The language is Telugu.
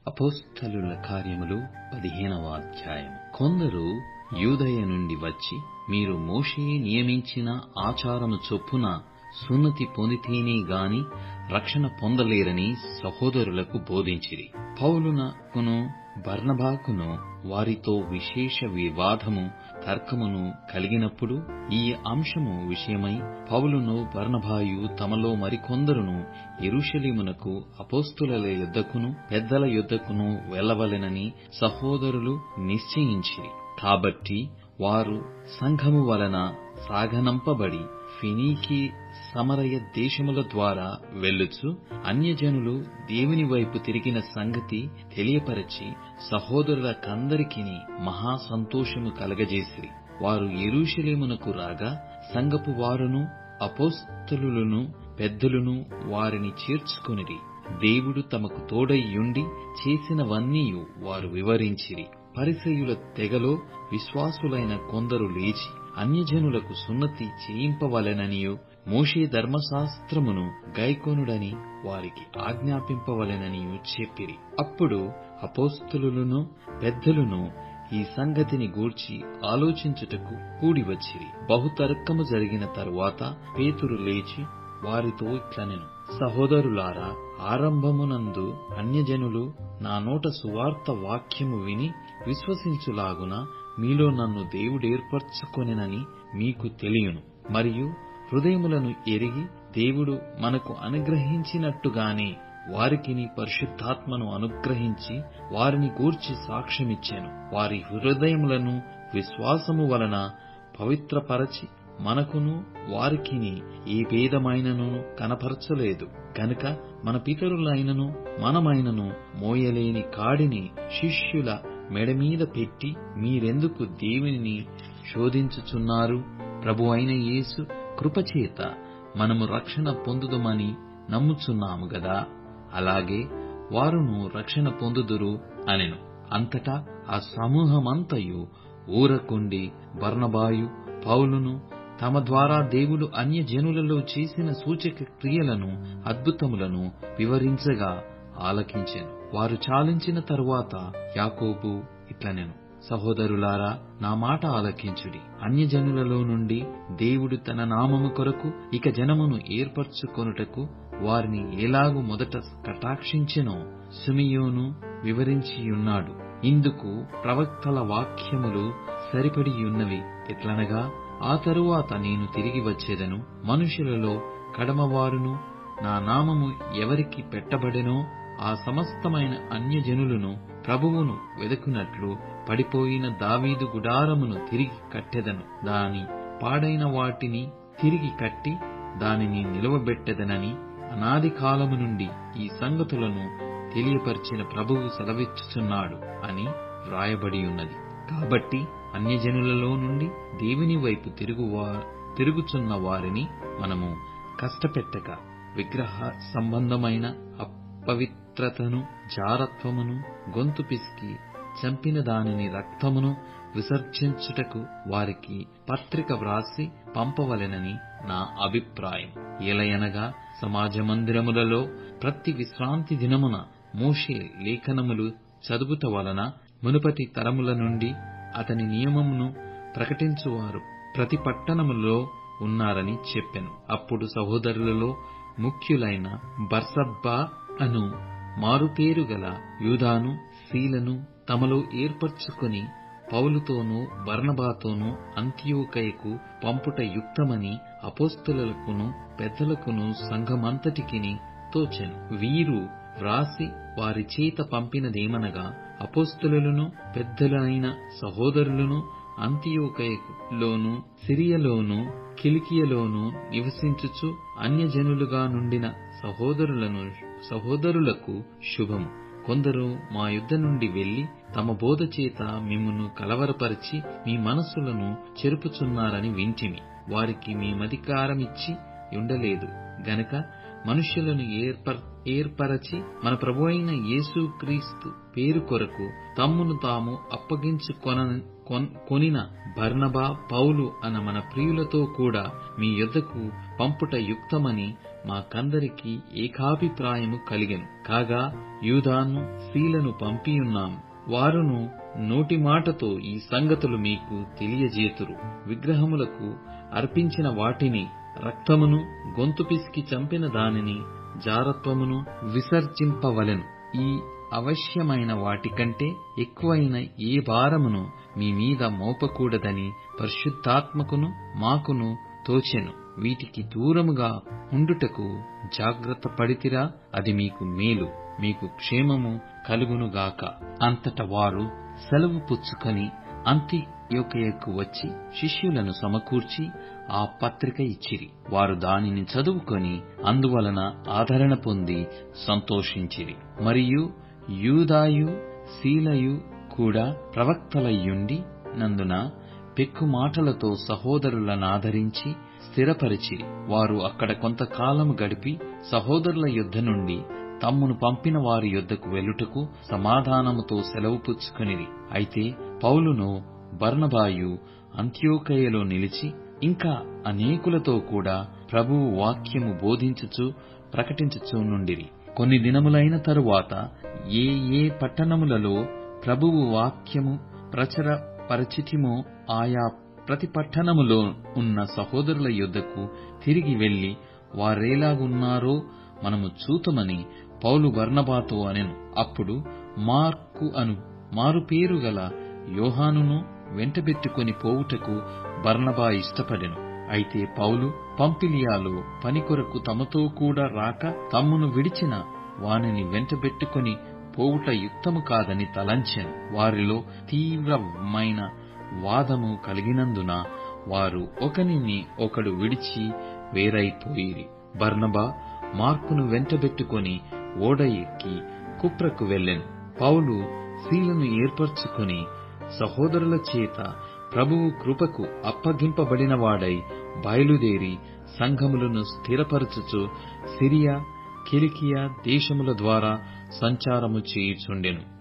అపోస్తలుల కార్యములు 15వ అధ్యాయం. కొందరు యూదయ నుండి వచ్చి, మీరు మోషే నియమించిన ఆచారము చొప్పున సున్నతి పొందితేనే గాని రక్షణ పొందలేరని సహోదరులకు బోధించిరి. పౌలునకును బర్నబాకును వారితో విశేష వివాదము తర్కమును కలిగినప్పుడు ఈ అంశము విషయమై పౌలును బర్నబాయు తమలో మరికొందరును యెరూషలేమునకు అపోస్తలుల యొద్దకును పెద్దల యొద్దకును వెళ్ళవలెనని సహోదరులు నిశ్చయించిరి. కాబట్టి వారు సంఘము వలన సాగనంపబడి ఫెనీకి సమరయ దేశముల ద్వారా వెళ్ళుచు అన్యజనులు దేవుని వైపు తిరిగిన సంగతి తెలియపరచి సహోదరులకందరికిని మహా సంతోషము కలగజేసిరి. వారు యెరూషలేమునకు రాగా సంఘపు వారును అపోస్తలులను పెద్దలును వారిని చేర్చుకొనిరి. దేవుడు తమకు తోడైయుండి చేసినవన్నీయు వారు వివరించిరి. పరిసయ్యుల తెగలో విశ్వాసులైన కొందరు లేచి అన్యజనులకు సున్నతి చేయింపవలెననియు మోషే ధర్మశాస్త్రమును గైకొనుడని వారికి ఆజ్ఞాపింపవలెననియు చెప్పిరి. అప్పుడు అపోస్తలులను పెద్దలును ఈ సంగతిని గూర్చి ఆలోచించుటకు కూడివచ్చిరి. బహుతర్కము జరిగిన తరువాత పేతురు లేచి వారితో ఇట్లనెను, సహోదరులారా, ఆరంభమునందు అన్యజనులు నా నోట సువార్త వాక్యము విని విశ్వసించులాగున మీలో నన్ను దేవుడేర్పరచుకొనెనని మీకు తెలియను. మరియు హృదయములను ఎరిగి దేవుడు మనకు అనుగ్రహించినట్టుగానే వారికిని పరిశుద్ధాత్మను అనుగ్రహించి వారిని గూర్చి సాక్ష్యమిచ్చెను. వారి హృదయములను విశ్వాసము వలన పవిత్రపరచి మనకును వారికిని ఏ భేదమైనను కనపరచలేదు గనుక మన పితరులైనను మనమైనను మోయలేని కాడిని శిష్యుల మెడమీద పెట్టి మీరెందుకు దేవునిని శోధించుచున్నారు? ప్రభు అయిన యేసు కృపచేత మనము రక్షణ పొందుదమని నమ్ముచున్నాము గదా, అలాగే వారును రక్షణ పొందుదురు అనెను. అంతటా ఆ సమూహమంతయు ఊరకుండి బర్నబాయు పౌలును తమ ద్వారా దేవుడు అన్యజనులలో చేసిన సూచక క్రియలను అద్భుతములను వివరించగా ఆలకించెను. వారు చాలించిన తరువాత యాకోబు ఇట్లనెను, సహోదరులారా, నా మాట ఆలకించుడి. అన్యజనులలో నుండి దేవుడు తన నామము కొరకు ఇక జనమును ఏర్పరచుకొనుటకు వారిని ఎలాగు మొదట కటాక్షించెనో సిమియోను వివరించియున్నాడు. ఇందుకు ప్రవక్తల వాక్యములు సరిపడియున్నవి. ఎట్లనగా, ఆ తరువాత నేను తిరిగి వచ్చేదను, మనుషులలో కడమవారును నా నామము ఎవరికి పెట్టబడెనో ఆ సమస్తమైన అన్యజనులను ప్రభువును వెదకునట్లు పడిపోయిన దావీదు గుడారమును తిరిగి కట్టెదను. దాని పాడైన వాటిని తిరిగి కట్టి దానిని నిలవబెట్టెదనని అనాది కాలము నుండి ఈ సంగతులను తెలియపరిచిన ప్రభువు సెలవిచ్చుచున్నాడు అని వ్రాయబడియున్నది. కాబట్టి అన్యజనులలో నుండి దేవుని వైపు తిరుగుచున్న వారిని మనము కష్టపెట్టక విగ్రహ సంబంధమైన అపవిత్రతను జారత్వమును గొంతు పిసికి చంపిన దానిని రక్తమును విసర్జించుటకు వారికి పత్రిక వ్రాసి పంపవలెనని నా అభిప్రాయం. ఏలయనగా సమాజ మందిరములలో ప్రతి విశ్రాంతి దినమున మోషే లేఖనములు చదువుట వలన మునుపటి తరముల నుండి అతని నియమమును ప్రకటించువారు ప్రతి పట్టణములో ఉన్నారని చెప్పెను. అప్పుడు సహోదరులలో ముఖ్యులైన బర్సబ్బా అను మారుపేరు గల యూదాను సీలను తమలో ఏర్పరచుకొని పౌలుతోనూ బర్నబాతోనూ అంతియోకయకు పంపుట యుక్తమని అపోస్తలులకును పెద్దలకును సంఘమంతటికిని తోచెను. వీరు వ్రాసి వారి చేత పంపినదేమనగా, అపోస్తలులను పెద్దలైన సహోదరులను అంతియోకయలోను సిరియలోను కిలికియలోను నివసించుచు అన్యజనులుగా నుండిన సహోదరులకు శుభము. కొందరు మా యుద్ధ నుండి వెళ్లి తమ బోధ చేత మిమ్మును కలవరపరిచి మీ మనస్సులను చెరుపుచున్నారని వింటిమి. వారికి మేమధికారమిచ్చి ఉండలేదు గనక మనుష్యులను ఏర్పరచి మన ప్రభువైన యేసుక్రీస్తు పేరు కొరకు తమ్మును తాము కొనిన బర్నబా, పౌలు అన్న మన ప్రియులతో కూడా మీ యొద్దకు పంపుట యుక్తమని మాకందరికి ఏకాభిప్రాయము కలిగెను. కాగా యూదాను, సీలను పంపియున్నాము. వారును నోటి మాటతో ఈ సంగతులు మీకు తెలియజేతురు. విగ్రహములకు అర్పించిన వాటిని, రక్తమును, గొంతు పిసికి చంపిన దానిని, జారత్వమును విసర్జింపవలెను. ఈ అవశ్యమైన వాటికంటే ఎక్కువైన ఏ భారమును మీ మీద మోపకూడదని పరిశుద్ధాత్మకును మాకును తోచెను. వీటికి దూరముగా ఉండుటకు జాగ్రత్త పడితిరా? అది మీకు మేలు, మీకు క్షేమము కలుగునుగాక. అంతట వారు సెలవు పుచ్చుకొని అంతియొకయకు వచ్చి శిష్యులను సమకూర్చి ఆ పత్రిక ఇచ్చిరి. వారు దానిని చదువుకొని అందువలన ఆదరణ పొంది సంతోషించిరి. మరియు యూదాయు, సీలయు కూడా ప్రవక్తలయ్యుండి నందున పెక్కు మాటలతో సహోదరులనాదరించి స్థిరపరిచిరి. వారు అక్కడ కొంతకాలము గడిపి సహోదరుల యొద్ద నుండి తమ్మును పంపిన వారి యొద్దకు వెళ్ళుటకు సమాధానముతో సెలవు పుచ్చుకొనిరి. అయితే పౌలును, బర్నబాయు అంత్యోకయలో నిలిచి ఇంకా అనేకులతో కూడా ప్రభువు వాక్యము బోధించుచు ప్రకటించుచు నుండిరి. కొన్ని దినములైన తరువాత ఏ పట్టణములలో ప్రభువు వాక్యము ప్రచురపరచితిమో ఆయా ప్రతి పట్టణములో ఉన్న సహోదరుల యొద్దకు తిరిగి వెళ్లి వారేలాగున్నారో మనము చూతుమని పౌలు బర్నబాతో అనెను. అప్పుడు మార్కు అను మారుపేరు గల యోహానును వెంటబెట్టుకొని పోవుటకు బర్నబా ఇష్టపడెను. అయితే పౌలు పంపిలియాలో పని కొరకు తమతో కూడా రాక తమ్మును విడిచిన వానిని వెంటబెట్టుకొని పోవుట యుక్తము కాదని తలంచెను. వారిలో తీవ్రమైన వాదము కలిగినందున వారు ఒకనిని ఒకడు విడిచి వేరైపోయిరి. బర్నబా మార్కును వెంటబెట్టుకొని ఓడ ఎక్కి కుప్రకు వెళ్ళెను. పౌలు సీలను ఏర్పరచుకొని సహోదరుల చేత ప్రభువు కృపకు అప్పగింపబడినవాడై బయలుదేరి సంఘములను స్థిరపరచుచు సిరియా, కిలికియా దేశముల ద్వారా సంచారము చేయుచుండెను.